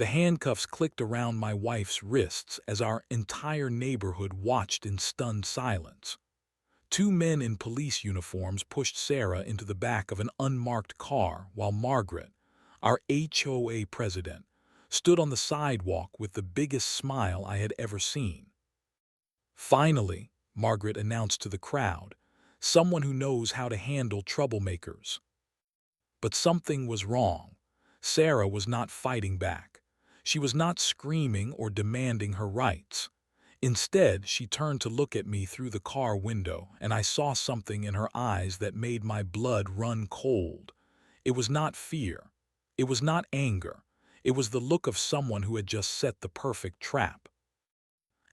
The handcuffs clicked around my wife's wrists as our entire neighborhood watched in stunned silence. Two men in police uniforms pushed Sarah into the back of an unmarked car while Margaret, our HOA president, stood on the sidewalk with the biggest smile I had ever seen. "Finally," Margaret announced to the crowd, "someone who knows how to handle troublemakers." But something was wrong. Sarah was not fighting back. She was not screaming or demanding her rights. Instead, she turned to look at me through the car window, and I saw something in her eyes that made my blood run cold. It was not fear. It was not anger. It was the look of someone who had just set the perfect trap.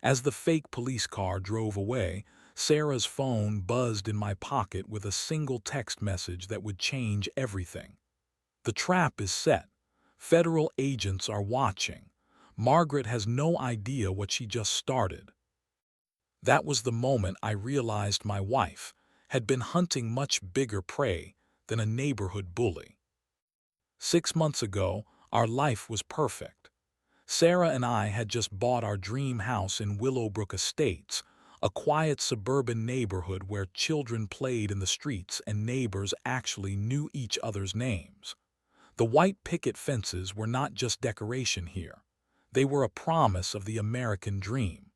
As the fake police car drove away, Sarah's phone buzzed in my pocket with a single text message that would change everything. "The trap is set. Federal agents are watching. Margaret has no idea what she just started." That was the moment I realized my wife had been hunting much bigger prey than a neighborhood bully. 6 months ago, our life was perfect. Sarah and I had just bought our dream house in Willowbrook Estates, a quiet suburban neighborhood where children played in the streets and neighbors actually knew each other's names. The white picket fences were not just decoration here. They were a promise of the American dream.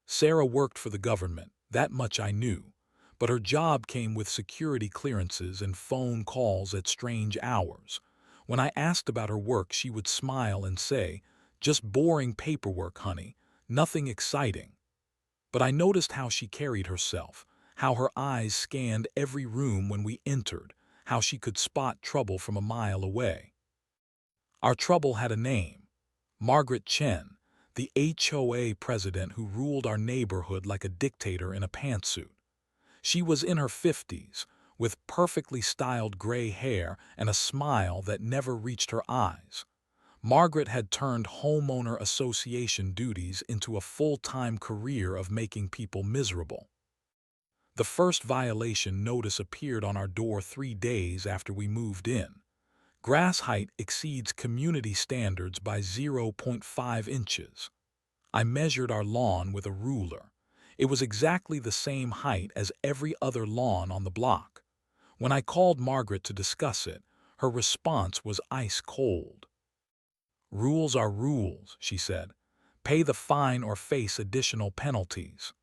Sarah worked for the government, that much I knew, but her job came with security clearances and phone calls at strange hours. When I asked about her work, she would smile and say, "Just boring paperwork, honey, nothing exciting." But I noticed how she carried herself, how her eyes scanned every room when we entered, how she could spot trouble from a mile away. Our trouble had a name: Margaret Chen, the HOA president who ruled our neighborhood like a dictator in a pantsuit. She was in her 50s, with perfectly styled gray hair and a smile that never reached her eyes. Margaret had turned homeowner association duties into a full-time career of making people miserable. The first violation notice appeared on our door 3 days after we moved in. Grass height exceeds community standards by 0.5 inches. I measured our lawn with a ruler. It was exactly the same height as every other lawn on the block. When I called Margaret to discuss it, her response was ice cold. "Rules are rules," she said. "Pay the fine or face additional penalties."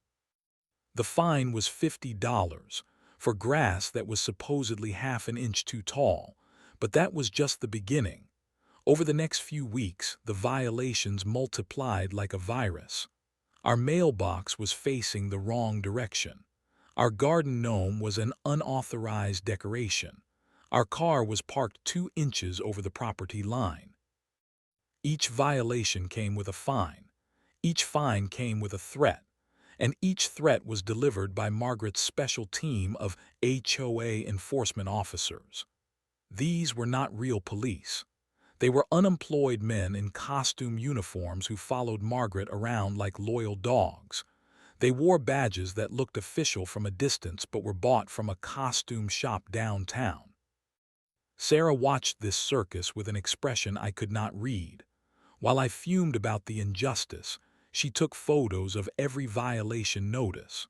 The fine was $50 for grass that was supposedly half an inch too tall, but that was just the beginning. Over the next few weeks, the violations multiplied like a virus. Our mailbox was facing the wrong direction. Our garden gnome was an unauthorized decoration. Our car was parked 2 inches over the property line. Each violation came with a fine. Each fine came with a threat. And each threat was delivered by Margaret's special team of HOA enforcement officers. These were not real police. They were unemployed men in costume uniforms who followed Margaret around like loyal dogs. They wore badges that looked official from a distance but were bought from a costume shop downtown. Sarah watched this circus with an expression I could not read. While I fumed about the injustice, she took photos of every violation notice.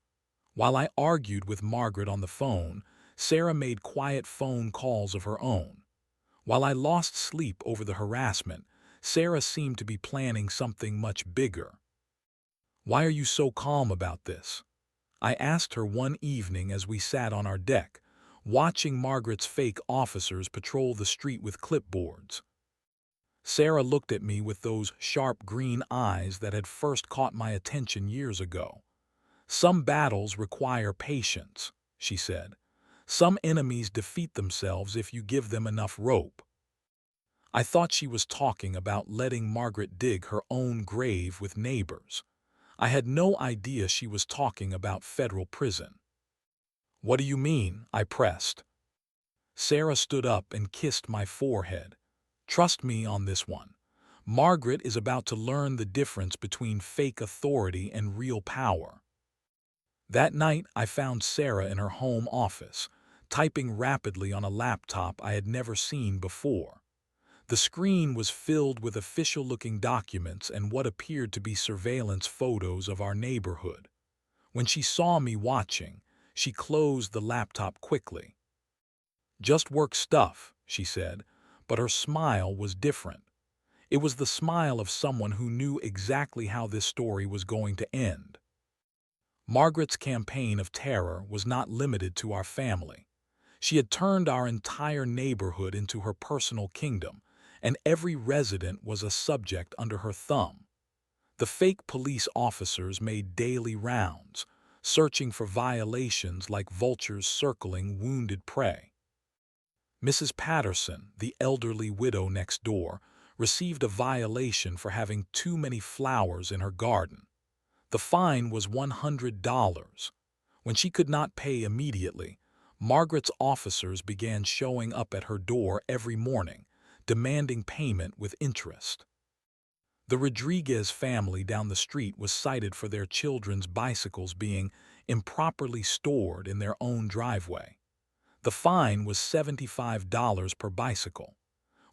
While I argued with Margaret on the phone, Sarah made quiet phone calls of her own. While I lost sleep over the harassment, Sarah seemed to be planning something much bigger. "Why are you so calm about this?" I asked her one evening as we sat on our deck, watching Margaret's fake officers patrol the street with clipboards. Sarah looked at me with those sharp green eyes that had first caught my attention years ago. "Some battles require patience," she said. "Some enemies defeat themselves if you give them enough rope." I thought she was talking about letting Margaret dig her own grave with neighbors. I had no idea she was talking about federal prison. "What do you mean?" I pressed. Sarah stood up and kissed my forehead. "Trust me on this one. Margaret is about to learn the difference between fake authority and real power." That night, I found Sarah in her home office, typing rapidly on a laptop I had never seen before. The screen was filled with official-looking documents and what appeared to be surveillance photos of our neighborhood. When she saw me watching, she closed the laptop quickly. "Just work stuff," she said, but her smile was different. It was the smile of someone who knew exactly how this story was going to end. Margaret's campaign of terror was not limited to our family. She had turned our entire neighborhood into her personal kingdom, and every resident was a subject under her thumb. The fake police officers made daily rounds, searching for violations like vultures circling wounded prey. Mrs. Patterson, the elderly widow next door, received a violation for having too many flowers in her garden. The fine was $100. When she could not pay immediately, Margaret's officers began showing up at her door every morning, demanding payment with interest. The Rodriguez family down the street was cited for their children's bicycles being improperly stored in their own driveway. The fine was $75 per bicycle.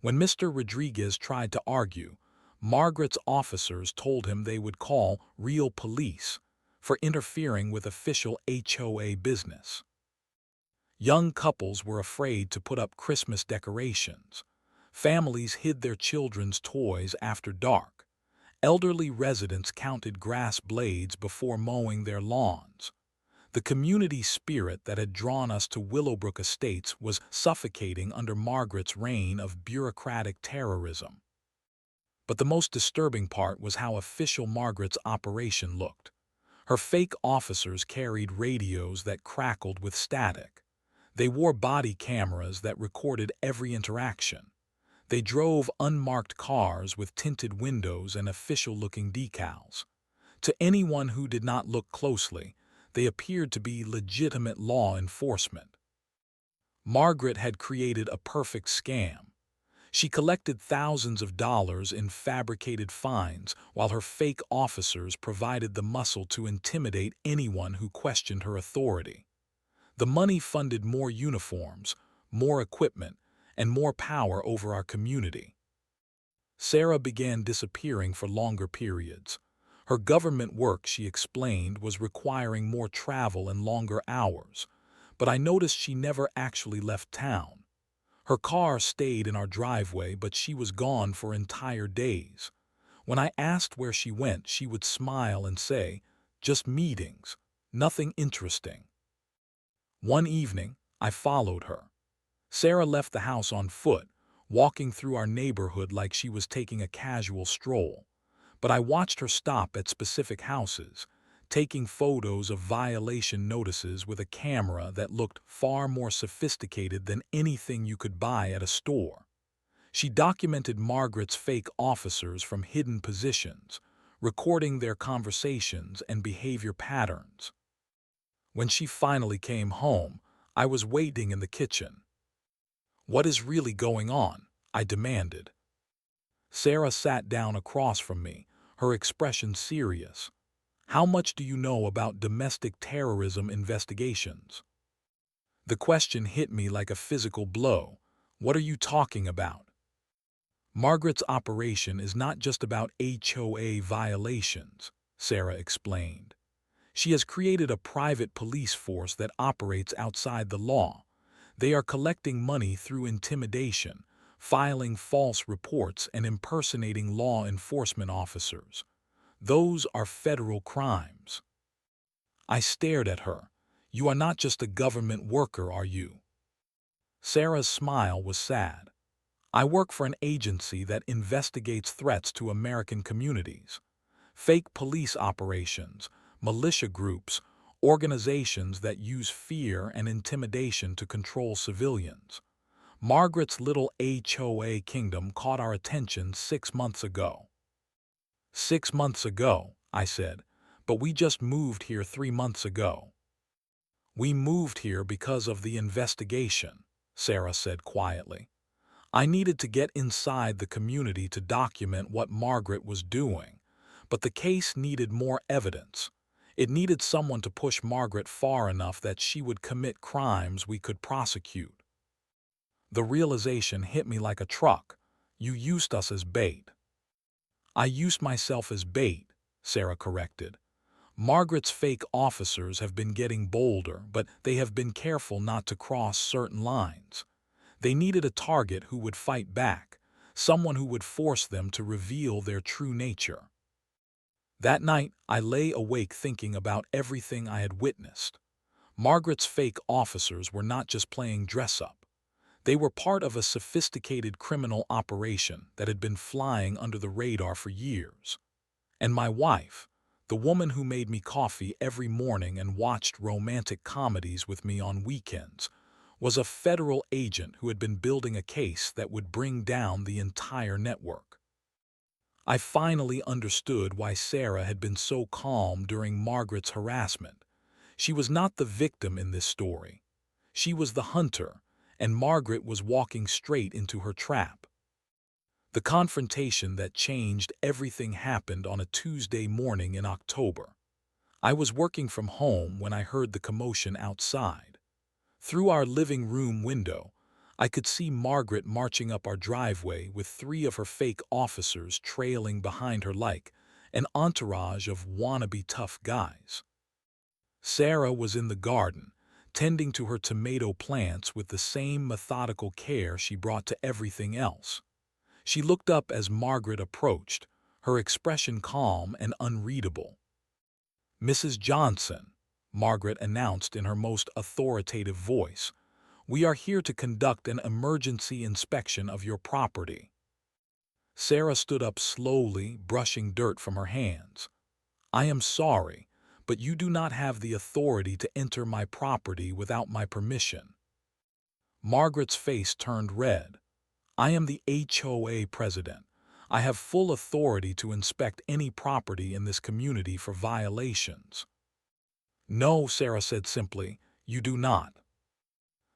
When Mr. Rodriguez tried to argue, Margaret's officers told him they would call real police for interfering with official HOA business. Young couples were afraid to put up Christmas decorations. Families hid their children's toys after dark. Elderly residents counted grass blades before mowing their lawns. The community spirit that had drawn us to Willowbrook Estates was suffocating under Margaret's reign of bureaucratic terrorism. But the most disturbing part was how official Margaret's operation looked. Her fake officers carried radios that crackled with static. They wore body cameras that recorded every interaction. They drove unmarked cars with tinted windows and official-looking decals. To anyone who did not look closely, they appeared to be legitimate law enforcement. Margaret had created a perfect scam. She collected thousands of dollars in fabricated fines while her fake officers provided the muscle to intimidate anyone who questioned her authority. The money funded more uniforms, more equipment, and more power over our community. Sarah began disappearing for longer periods. Her government work, she explained, was requiring more travel and longer hours, but I noticed she never actually left town. Her car stayed in our driveway, but she was gone for entire days. When I asked where she went, she would smile and say, "Just meetings, nothing interesting." One evening, I followed her. Sarah left the house on foot, walking through our neighborhood like she was taking a casual stroll. But I watched her stop at specific houses, taking photos of violation notices with a camera that looked far more sophisticated than anything you could buy at a store. She documented Margaret's fake officers from hidden positions, recording their conversations and behavior patterns. When she finally came home, I was waiting in the kitchen. "What is really going on?" I demanded. Sarah sat down across from me, her expression serious. "How much do you know about domestic terrorism investigations?" The question hit me like a physical blow. What are you talking about? Margaret's operation is not just about HOA violations, Sarah explained. She has created a private police force that operates outside the law. They are collecting money through intimidation, filing false reports, and impersonating law enforcement officers. Those are federal crimes. I stared at her. "You are not just a government worker, are you?" Sarah's smile was sad. "I work for an agency that investigates threats to American communities. Fake police operations, militia groups, organizations that use fear and intimidation to control civilians. Margaret's little HOA kingdom caught our attention 6 months ago." "6 months ago," I said, "but we just moved here 3 months ago." "We moved here because of the investigation," Sarah said quietly. "I needed to get inside the community to document what Margaret was doing, but the case needed more evidence. It needed someone to push Margaret far enough that she would commit crimes we could prosecute." The realization hit me like a truck. You used us as bait. I used myself as bait, Sarah corrected. Margaret's fake officers have been getting bolder, but they have been careful not to cross certain lines. They needed a target who would fight back, someone who would force them to reveal their true nature. That night, I lay awake thinking about everything I had witnessed. Margaret's fake officers were not just playing dress-up. They were part of a sophisticated criminal operation that had been flying under the radar for years. And my wife, the woman who made me coffee every morning and watched romantic comedies with me on weekends, was a federal agent who had been building a case that would bring down the entire network. I finally understood why Sarah had been so calm during Margaret's harassment. She was not the victim in this story. She was the hunter, and Margaret was walking straight into her trap. The confrontation that changed everything happened on a Tuesday morning in October. I was working from home when I heard the commotion outside. Through our living room window, I could see Margaret marching up our driveway with 3 of her fake officers trailing behind her like an entourage of wannabe tough guys. Sarah was in the garden, tending to her tomato plants with the same methodical care she brought to everything else. She looked up as Margaret approached, her expression calm and unreadable. "Mrs. Johnson," Margaret announced in her most authoritative voice, "we are here to conduct an emergency inspection of your property." Sarah stood up slowly, brushing dirt from her hands. "I am sorry, but you do not have the authority to enter my property without my permission." Margaret's face turned red. "I am the HOA president. I have full authority to inspect any property in this community for violations." "No," Sarah said simply, "you do not."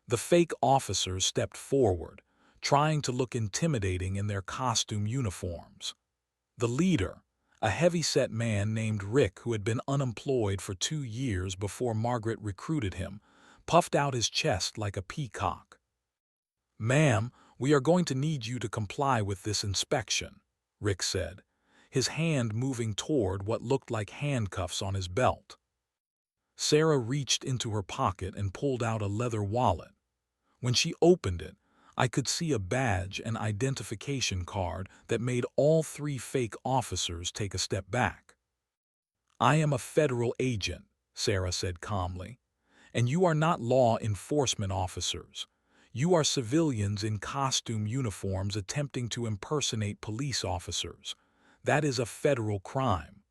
The fake officers stepped forward, trying to look intimidating in their costume uniforms. The leader, a heavy-set man named Rick who had been unemployed for 2 years before Margaret recruited him, puffed out his chest like a peacock. "Ma'am, we are going to need you to comply with this inspection," Rick said, his hand moving toward what looked like handcuffs on his belt. Sarah reached into her pocket and pulled out a leather wallet. When she opened it, I could see a badge and identification card that made all 3 fake officers take a step back. "I am a federal agent," Sarah said calmly, "and you are not law enforcement officers. You are civilians in costume uniforms attempting to impersonate police officers. That is a federal crime."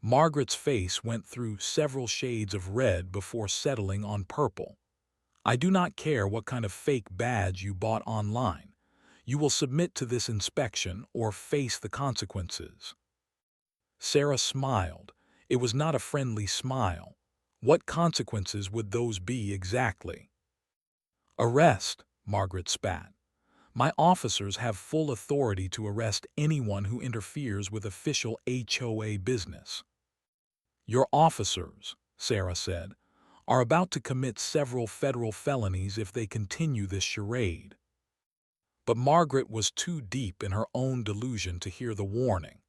Margaret's face went through several shades of red before settling on purple. "I do not care what kind of fake badge you bought online. You will submit to this inspection or face the consequences." Sarah smiled. It was not a friendly smile. What consequences would those be exactly? "Arrest," Margaret spat. "My officers have full authority to arrest anyone who interferes with official HOA business." "Your officers," Sarah said, "are about to commit several federal felonies if they continue this charade." But Margaret was too deep in her own delusion to hear the warning.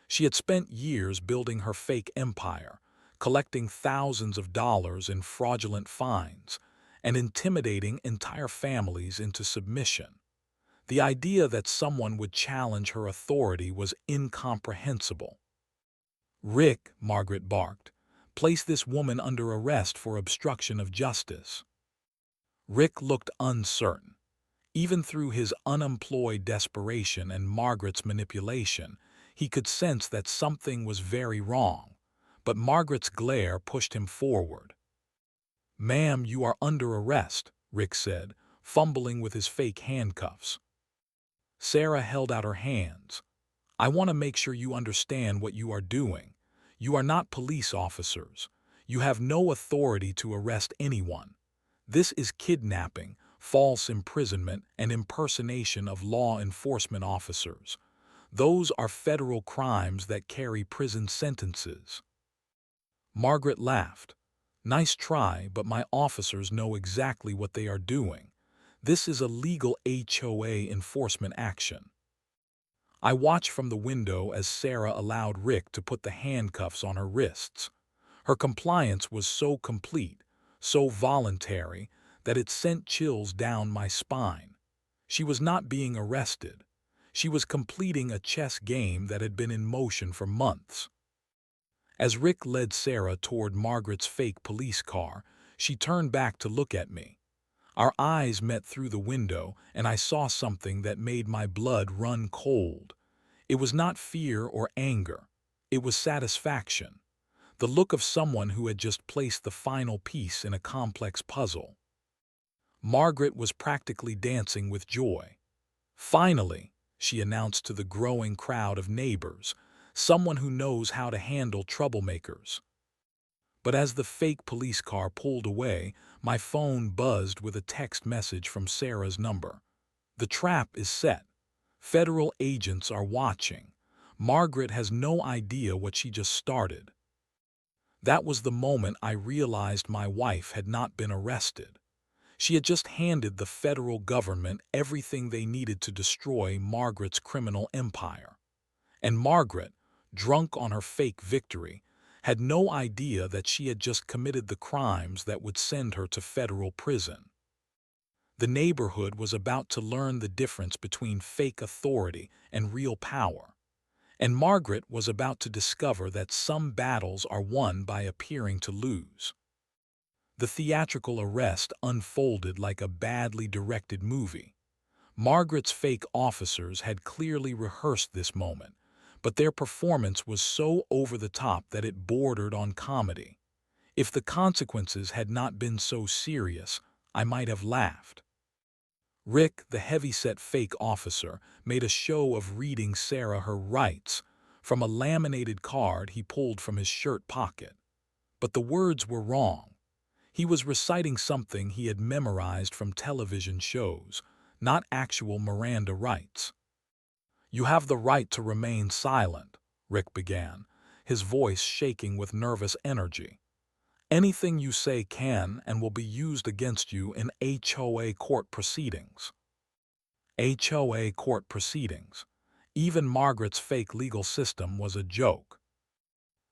She had spent years building her fake empire, collecting thousands of dollars in fraudulent fines, and intimidating entire families into submission. The idea that someone would challenge her authority was incomprehensible. "Rick," Margaret barked, "place this woman under arrest for obstruction of justice." Rick looked uncertain. Even through his unemployed desperation and Margaret's manipulation, he could sense that something was very wrong. But Margaret's glare pushed him forward. "Ma'am, you are under arrest," Rick said, fumbling with his fake handcuffs. Sarah held out her hands. "I want to make sure you understand what you are doing. You are not police officers. You have no authority to arrest anyone. This is kidnapping, false imprisonment, and impersonation of law enforcement officers. Those are federal crimes that carry prison sentences." Margaret laughed. "Nice try, but my officers know exactly what they are doing. This is a legal HOA enforcement action. I watched from the window as Sarah allowed Rick to put the handcuffs on her wrists. Her compliance was so complete, so voluntary, that it sent chills down my spine. She was not being arrested. She was completing a chess game that had been in motion for months. As Rick led Sarah toward Margaret's fake police car, she turned back to look at me. Our eyes met through the window, and I saw something that made my blood run cold. It was not fear or anger. It was satisfaction. The look of someone who had just placed the final piece in a complex puzzle. Margaret was practically dancing with joy. "Finally," she announced to the growing crowd of neighbors, "someone who knows how to handle troublemakers." But as the fake police car pulled away, my phone buzzed with a text message from Sarah's number. "The trap is set. Federal agents are watching. Margaret has no idea what she just started." That was the moment I realized my wife had not been arrested. She had just handed the federal government everything they needed to destroy Margaret's criminal empire. And Margaret, drunk on her fake victory, had no idea that she had just committed the crimes that would send her to federal prison. The neighborhood was about to learn the difference between fake authority and real power. And Margaret was about to discover that some battles are won by appearing to lose. The theatrical arrest unfolded like a badly directed movie. Margaret's fake officers had clearly rehearsed this moment, but their performance was so over the top that it bordered on comedy. If the consequences had not been so serious, I might have laughed. Rick, the heavy-set fake officer, made a show of reading Sarah her rights from a laminated card he pulled from his shirt pocket. But the words were wrong. He was reciting something he had memorized from television shows, not actual Miranda rights. "You have the right to remain silent," Rick began, his voice shaking with nervous energy. "Anything you say can and will be used against you in HOA court proceedings." HOA court proceedings. Even Margaret's fake legal system was a joke.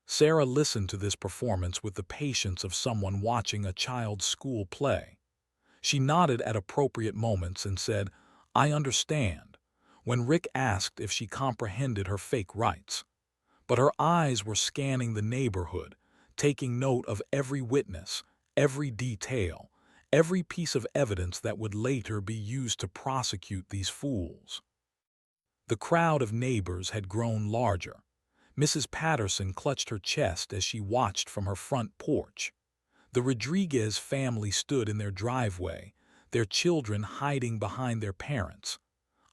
Sarah listened to this performance with the patience of someone watching a child's school play. She nodded at appropriate moments and said, "I understand," when Rick asked if she comprehended her fake rights. But her eyes were scanning the neighborhood, taking note of every witness, every detail, every piece of evidence that would later be used to prosecute these fools. The crowd of neighbors had grown larger. Mrs. Patterson clutched her chest as she watched from her front porch. The Rodriguez family stood in their driveway, their children hiding behind their parents.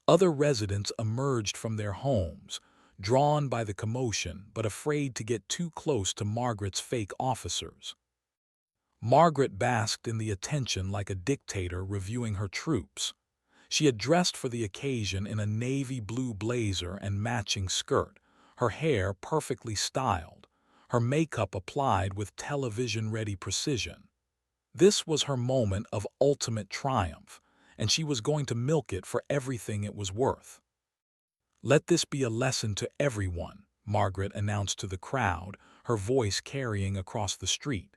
Other residents emerged from their homes, drawn by the commotion but afraid to get too close to Margaret's fake officers. Margaret basked in the attention like a dictator reviewing her troops. She had dressed for the occasion in a navy blue blazer and matching skirt, her hair perfectly styled, her makeup applied with television-ready precision. This was her moment of ultimate triumph, and she was going to milk it for everything it was worth. "Let this be a lesson to everyone," Margaret announced to the crowd, her voice carrying across the street.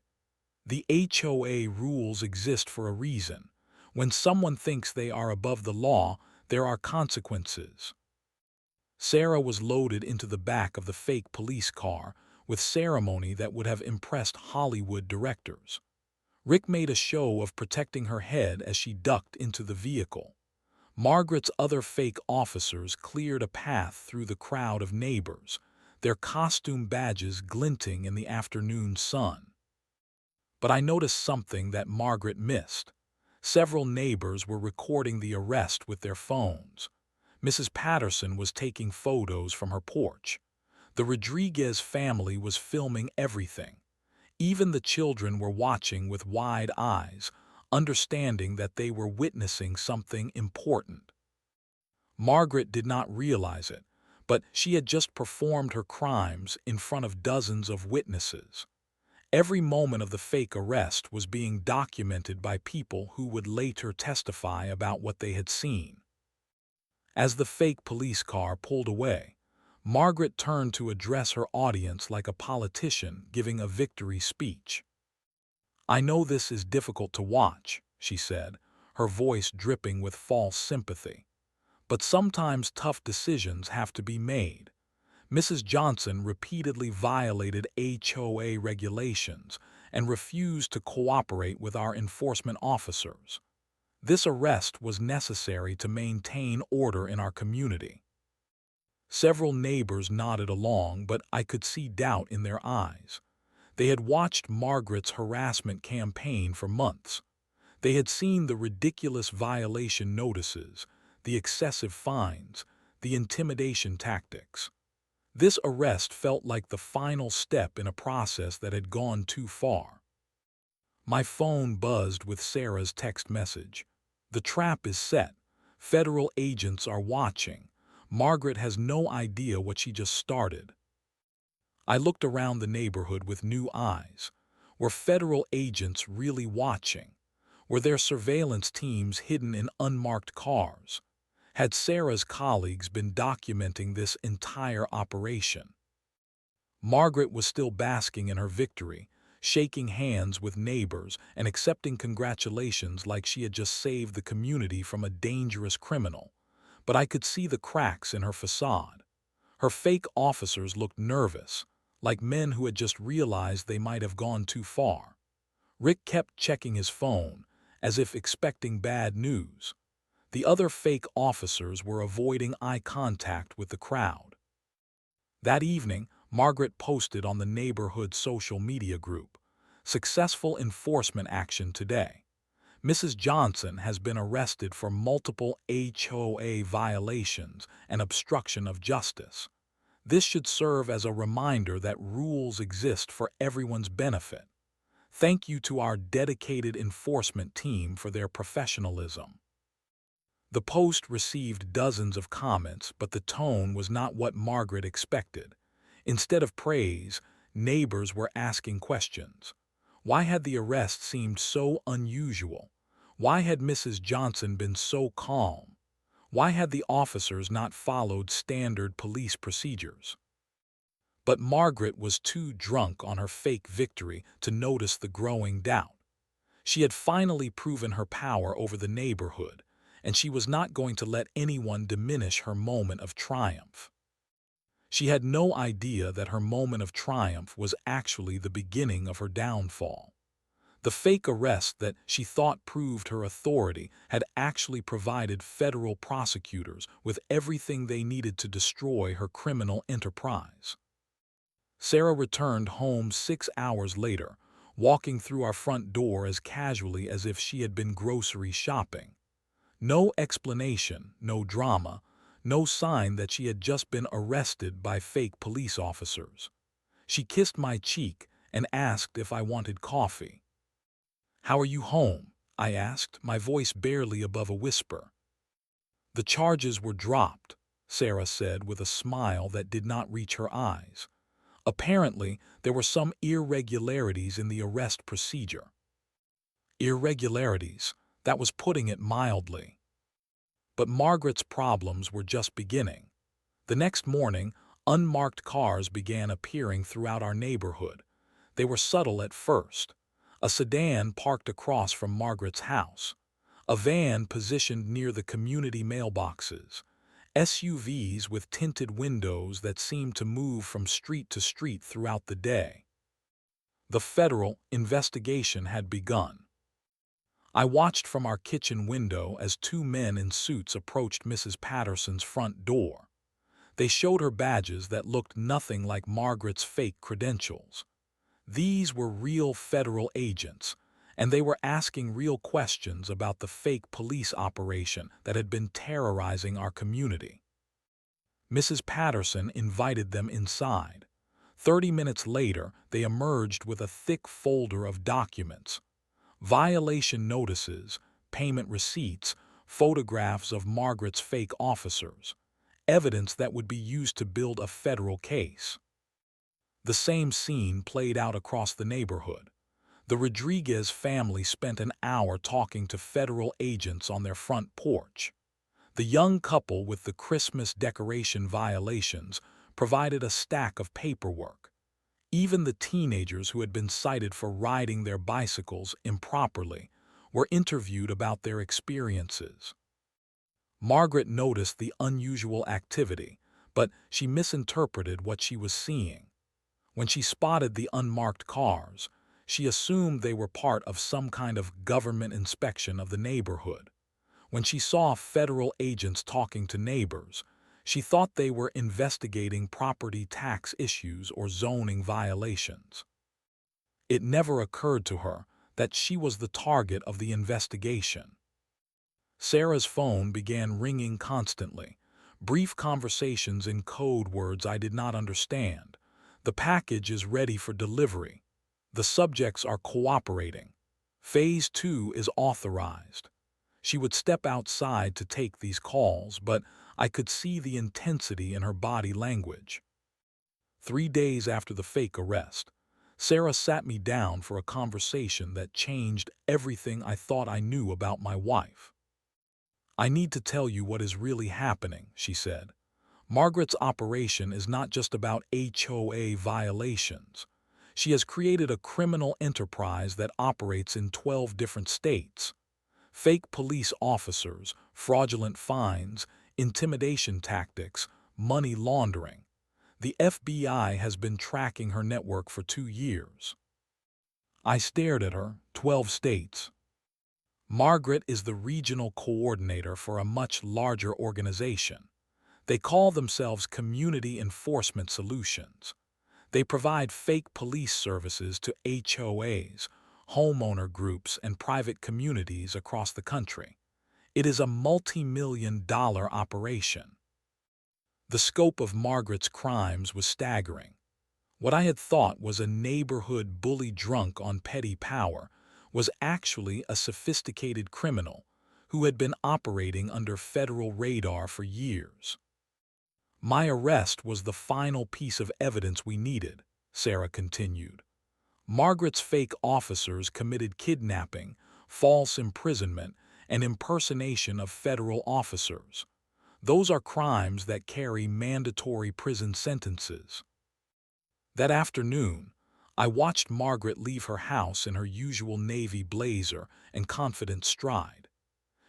"The HOA rules exist for a reason. When someone thinks they are above the law, there are consequences." Sarah was loaded into the back of the fake police car with ceremony that would have impressed Hollywood directors. Rick made a show of protecting her head as she ducked into the vehicle. Margaret's other fake officers cleared a path through the crowd of neighbors, their costume badges glinting in the afternoon sun. But I noticed something that Margaret missed. Several neighbors were recording the arrest with their phones. Mrs. Patterson was taking photos from her porch. The Rodriguez family was filming everything. Even the children were watching with wide eyes, understanding that they were witnessing something important. Margaret did not realize it, but she had just performed her crimes in front of dozens of witnesses. Every moment of the fake arrest was being documented by people who would later testify about what they had seen. As the fake police car pulled away, Margaret turned to address her audience like a politician giving a victory speech. "I know this is difficult to watch," she said, her voice dripping with false sympathy. "But sometimes tough decisions have to be made. Mrs. Johnson repeatedly violated HOA regulations and refused to cooperate with our enforcement officers. This arrest was necessary to maintain order in our community." Several neighbors nodded along, but I could see doubt in their eyes. They had watched Margaret's harassment campaign for months. They had seen the ridiculous violation notices, the excessive fines, the intimidation tactics. This arrest felt like the final step in a process that had gone too far. My phone buzzed with Sarah's text message. "The trap is set. Federal agents are watching. Margaret has no idea what she just started." I looked around the neighborhood with new eyes. Were federal agents really watching? Were their surveillance teams hidden in unmarked cars? Had Sarah's colleagues been documenting this entire operation? Margaret was still basking in her victory, shaking hands with neighbors and accepting congratulations like she had just saved the community from a dangerous criminal. But I could see the cracks in her facade. Her fake officers looked nervous, like men who had just realized they might have gone too far. Rick kept checking his phone, as if expecting bad news. The other fake officers were avoiding eye contact with the crowd. That evening, Margaret posted on the neighborhood social media group, "Successful enforcement action today. Mrs. Johnson has been arrested for multiple HOA violations and obstruction of justice. This should serve as a reminder that rules exist for everyone's benefit. Thank you to our dedicated enforcement team for their professionalism." The post received dozens of comments, but the tone was not what Margaret expected. Instead of praise, neighbors were asking questions. Why had the arrest seemed so unusual? Why had Mrs. Johnson been so calm? Why had the officers not followed standard police procedures? But Margaret was too drunk on her fake victory to notice the growing doubt. She had finally proven her power over the neighborhood, and she was not going to let anyone diminish her moment of triumph. She had no idea that her moment of triumph was actually the beginning of her downfall. The fake arrest that she thought proved her authority had actually provided federal prosecutors with everything they needed to destroy her criminal enterprise. Sarah returned home 6 hours later, walking through our front door as casually as if she had been grocery shopping. No explanation, no drama, no sign that she had just been arrested by fake police officers. She kissed my cheek and asked if I wanted coffee. "How are you home?" I asked, my voice barely above a whisper. "The charges were dropped," Sarah said with a smile that did not reach her eyes. "Apparently, there were some irregularities in the arrest procedure." Irregularities, that was putting it mildly. But Margaret's problems were just beginning. The next morning, unmarked cars began appearing throughout our neighborhood. They were subtle at first. A sedan parked across from Margaret's house. A van positioned near the community mailboxes. SUVs with tinted windows that seemed to move from street to street throughout the day. The federal investigation had begun. I watched from our kitchen window as two men in suits approached Mrs. Patterson's front door. They showed her badges that looked nothing like Margaret's fake credentials. These were real federal agents, and they were asking real questions about the fake police operation that had been terrorizing our community. Mrs. Patterson invited them inside. 30 minutes later, they emerged with a thick folder of documents. Violation notices, payment receipts, photographs of Margaret's fake officers. Evidence that would be used to build a federal case. The same scene played out across the neighborhood. The Rodriguez family spent an hour talking to federal agents on their front porch. The young couple with the Christmas decoration violations provided a stack of paperwork. Even the teenagers who had been cited for riding their bicycles improperly were interviewed about their experiences. Margaret noticed the unusual activity, but she misinterpreted what she was seeing. When she spotted the unmarked cars, she assumed they were part of some kind of government inspection of the neighborhood. When she saw federal agents talking to neighbors, she thought they were investigating property tax issues or zoning violations. It never occurred to her that she was the target of the investigation. Sarah's phone began ringing constantly, brief conversations in code words I did not understand. The package is ready for delivery. The subjects are cooperating. Phase 2 is authorized. She would step outside to take these calls, but I could see the intensity in her body language. 3 days after the fake arrest, Sarah sat me down for a conversation that changed everything I thought I knew about my wife. "I need to tell you what is really happening," she said. "Margaret's operation is not just about HOA violations. She has created a criminal enterprise that operates in 12 different states. Fake police officers, fraudulent fines, intimidation tactics, money laundering. The FBI has been tracking her network for 2 years." I stared at her. 12 states. Margaret is the regional coordinator for a much larger organization. They call themselves Community Enforcement Solutions. They provide fake police services to HOAs, homeowner groups, and private communities across the country. It is a multi-million-dollar operation. The scope of Margaret's crimes was staggering. What I had thought was a neighborhood bully drunk on petty power was actually a sophisticated criminal who had been operating under federal radar for years. "My arrest was the final piece of evidence we needed," Sarah continued. "Margaret's fake officers committed kidnapping, false imprisonment, and impersonation of federal officers. Those are crimes that carry mandatory prison sentences." That afternoon, I watched Margaret leave her house in her usual navy blazer and confident stride.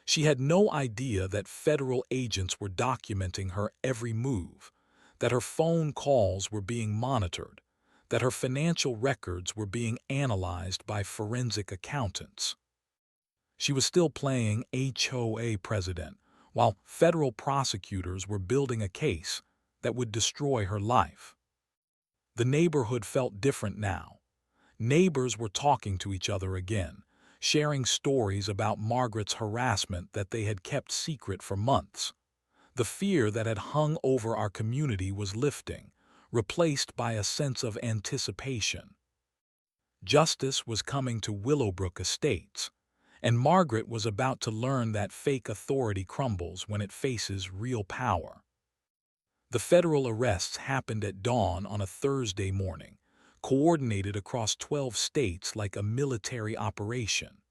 She had no idea that federal agents were documenting her every move, that her phone calls were being monitored, that her financial records were being analyzed by forensic accountants. She was still playing HOA president, while federal prosecutors were building a case that would destroy her life. The neighborhood felt different now. Neighbors were talking to each other again, sharing stories about Margaret's harassment that they had kept secret for months. The fear that had hung over our community was lifting, replaced by a sense of anticipation. Justice was coming to Willowbrook Estates, and Margaret was about to learn that fake authority crumbles when it faces real power. The federal arrests happened at dawn on a Thursday morning, coordinated across 12 states like a military operation.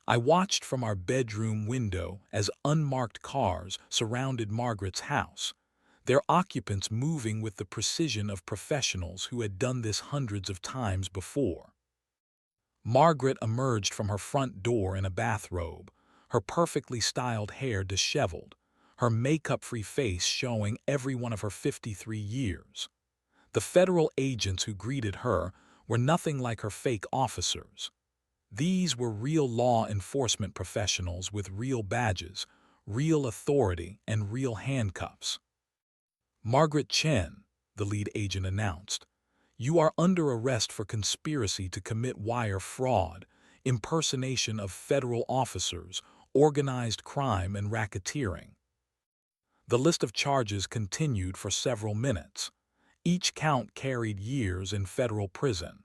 I watched from our bedroom window as unmarked cars surrounded Margaret's house, their occupants moving with the precision of professionals who had done this hundreds of times before. Margaret emerged from her front door in a bathrobe, her perfectly styled hair disheveled, her makeup-free face showing every one of her 53 years. The federal agents who greeted her were nothing like her fake officers. These were real law enforcement professionals with real badges, real authority, and real handcuffs. "Margaret Chen," the lead agent announced, "you are under arrest for conspiracy to commit wire fraud, impersonation of federal officers, organized crime, and racketeering." The list of charges continued for several minutes. Each count carried years in federal prison.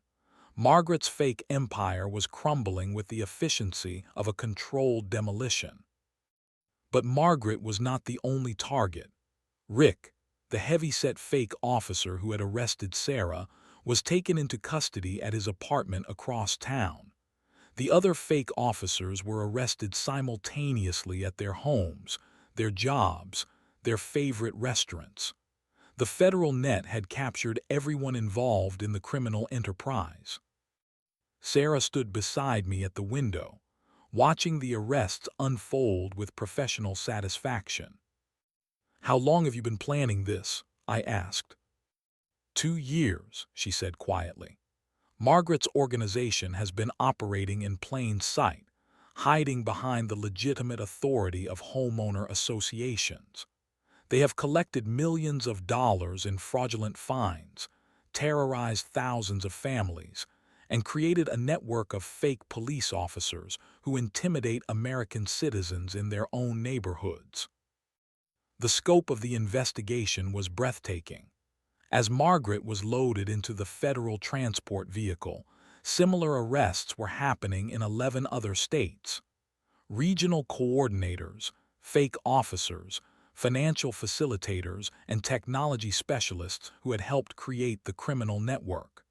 Margaret's fake empire was crumbling with the efficiency of a controlled demolition. But Margaret was not the only target. Rick, the heavy-set fake officer who had arrested Sarah, was taken into custody at his apartment across town. The other fake officers were arrested simultaneously at their homes, their jobs, their favorite restaurants. The federal net had captured everyone involved in the criminal enterprise. Sarah stood beside me at the window, watching the arrests unfold with professional satisfaction. "How long have you been planning this?" I asked. 2 years, she said quietly. Margaret's organization has been operating in plain sight, hiding behind the legitimate authority of homeowner associations. They have collected millions of dollars in fraudulent fines, terrorized thousands of families, and created a network of fake police officers who intimidate American citizens in their own neighborhoods. The scope of the investigation was breathtaking. As Margaret was loaded into the federal transport vehicle, similar arrests were happening in 11 other states. Regional coordinators, fake officers, financial facilitators, and technology specialists who had helped create the criminal network.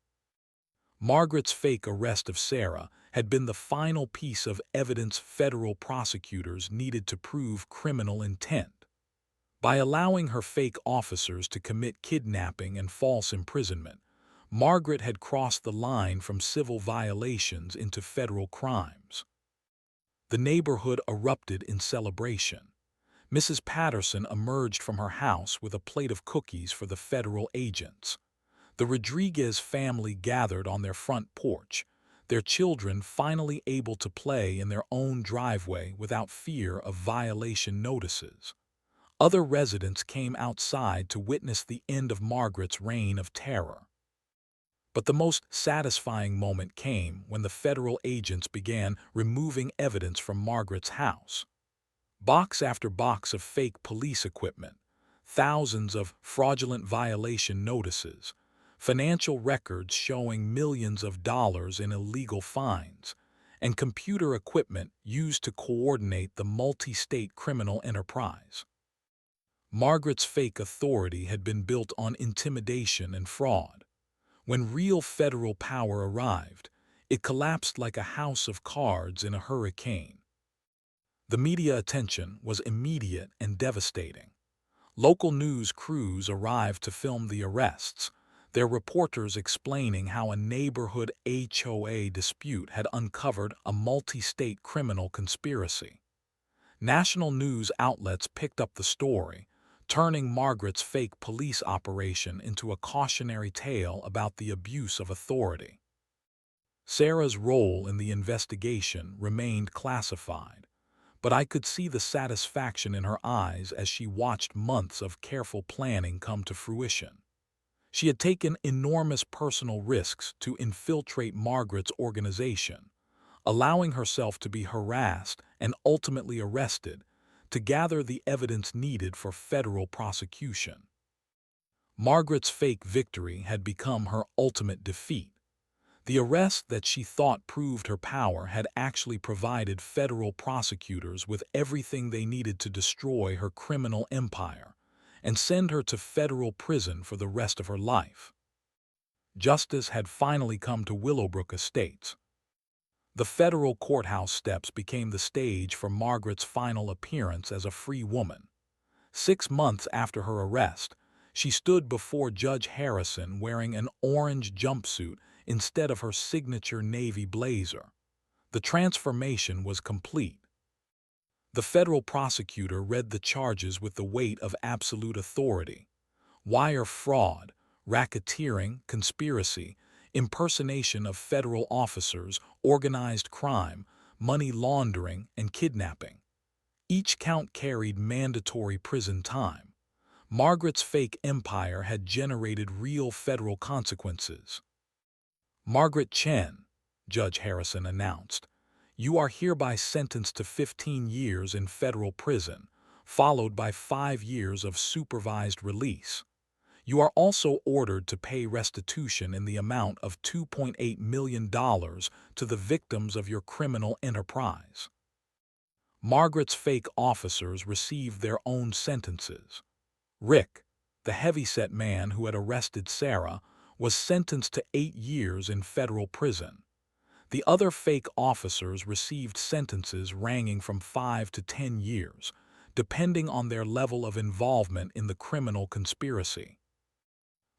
Margaret's fake arrest of Sarah had been the final piece of evidence federal prosecutors needed to prove criminal intent. By allowing her fake officers to commit kidnapping and false imprisonment, Margaret had crossed the line from civil violations into federal crimes. The neighborhood erupted in celebration. Mrs. Patterson emerged from her house with a plate of cookies for the federal agents. The Rodriguez family gathered on their front porch, their children finally able to play in their own driveway without fear of violation notices. Other residents came outside to witness the end of Margaret's reign of terror. But the most satisfying moment came when the federal agents began removing evidence from Margaret's house. Box after box of fake police equipment, thousands of fraudulent violation notices, financial records showing millions of dollars in illegal fines, and computer equipment used to coordinate the multi-state criminal enterprise. Margaret's fake authority had been built on intimidation and fraud. When real federal power arrived, it collapsed like a house of cards in a hurricane. The media attention was immediate and devastating. Local news crews arrived to film the arrests, their reporters explaining how a neighborhood HOA dispute had uncovered a multi-state criminal conspiracy. National news outlets picked up the story, turning Margaret's fake police operation into a cautionary tale about the abuse of authority. Sarah's role in the investigation remained classified, but I could see the satisfaction in her eyes as she watched months of careful planning come to fruition. She had taken enormous personal risks to infiltrate Margaret's organization, allowing herself to be harassed and ultimately arrested to gather the evidence needed for federal prosecution. Margaret's fake victory had become her ultimate defeat. The arrest that she thought proved her power had actually provided federal prosecutors with everything they needed to destroy her criminal empire and send her to federal prison for the rest of her life. Justice had finally come to Willowbrook Estates. The federal courthouse steps became the stage for Margaret's final appearance as a free woman. 6 months after her arrest, she stood before Judge Harrison wearing an orange jumpsuit instead of her signature navy blazer. The transformation was complete. The federal prosecutor read the charges with the weight of absolute authority: wire fraud, racketeering, conspiracy, impersonation of federal officers, organized crime, money laundering, and kidnapping. Each count carried mandatory prison time. Margaret's fake empire had generated real federal consequences. "Margaret Chen," Judge Harrison announced, "you are hereby sentenced to 15 years in federal prison, followed by 5 years of supervised release. You are also ordered to pay restitution in the amount of $2.8 million to the victims of your criminal enterprise." Margaret's fake officers received their own sentences. Rick, the heavyset man who had arrested Sarah, was sentenced to 8 years in federal prison. The other fake officers received sentences ranging from 5 to 10 years, depending on their level of involvement in the criminal conspiracy.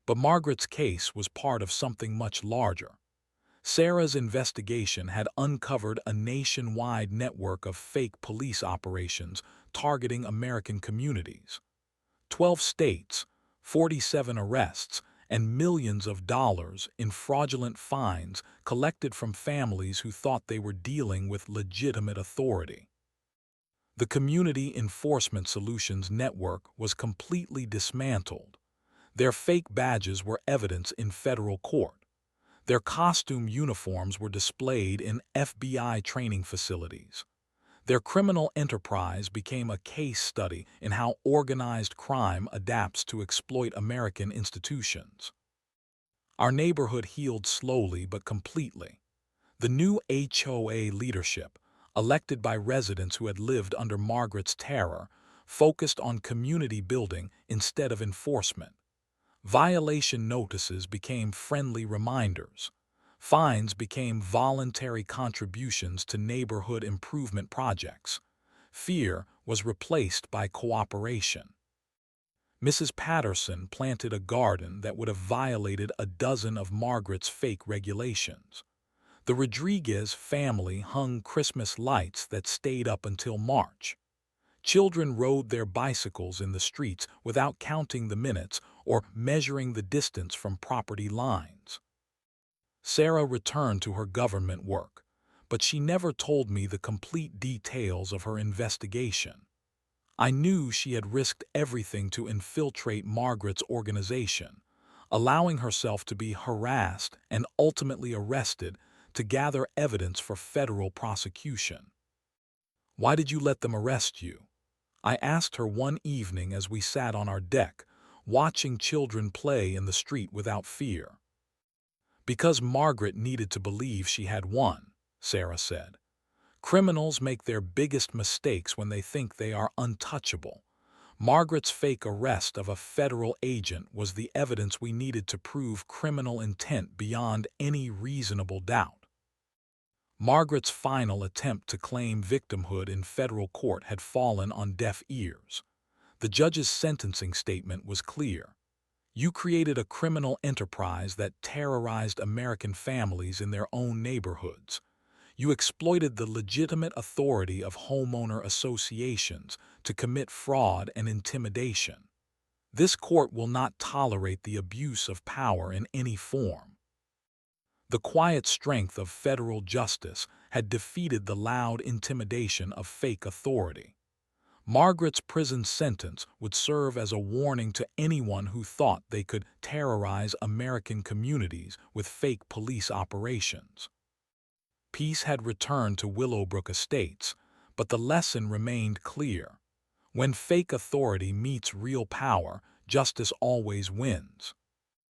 But Margaret's case was part of something much larger. Sarah's investigation had uncovered a nationwide network of fake police operations targeting American communities. 12 states, 47 arrests, and millions of dollars in fraudulent fines collected from families who thought they were dealing with legitimate authority. The Community Enforcement Solutions Network was completely dismantled. Their fake badges were evidence in federal court. Their costume uniforms were displayed in FBI training facilities. Their criminal enterprise became a case study in how organized crime adapts to exploit American institutions. Our neighborhood healed slowly but completely. The new HOA leadership, elected by residents who had lived under Margaret's terror, focused on community building instead of enforcement. Violation notices became friendly reminders. Fines became voluntary contributions to neighborhood improvement projects. Fear was replaced by cooperation. Mrs. Patterson planted a garden that would have violated a dozen of Margaret's fake regulations. The Rodriguez family hung Christmas lights that stayed up until March. Children rode their bicycles in the streets without counting the minutes or measuring the distance from property lines. Sarah returned to her government work, but she never told me the complete details of her investigation. I knew she had risked everything to infiltrate Margaret's organization, allowing herself to be harassed and ultimately arrested to gather evidence for federal prosecution. "Why did you let them arrest you?" I asked her one evening as we sat on our deck, watching children play in the street without fear. "Because Margaret needed to believe she had won," Sarah said. "Criminals make their biggest mistakes when they think they are untouchable. Margaret's fake arrest of a federal agent was the evidence we needed to prove criminal intent beyond any reasonable doubt." Margaret's final attempt to claim victimhood in federal court had fallen on deaf ears. The judge's sentencing statement was clear. "You created a criminal enterprise that terrorized American families in their own neighborhoods. You exploited the legitimate authority of homeowner associations to commit fraud and intimidation. This court will not tolerate the abuse of power in any form." The quiet strength of federal justice had defeated the loud intimidation of fake authority. Margaret's prison sentence would serve as a warning to anyone who thought they could terrorize American communities with fake police operations. Peace had returned to Willowbrook Estates, but the lesson remained clear. When fake authority meets real power, justice always wins.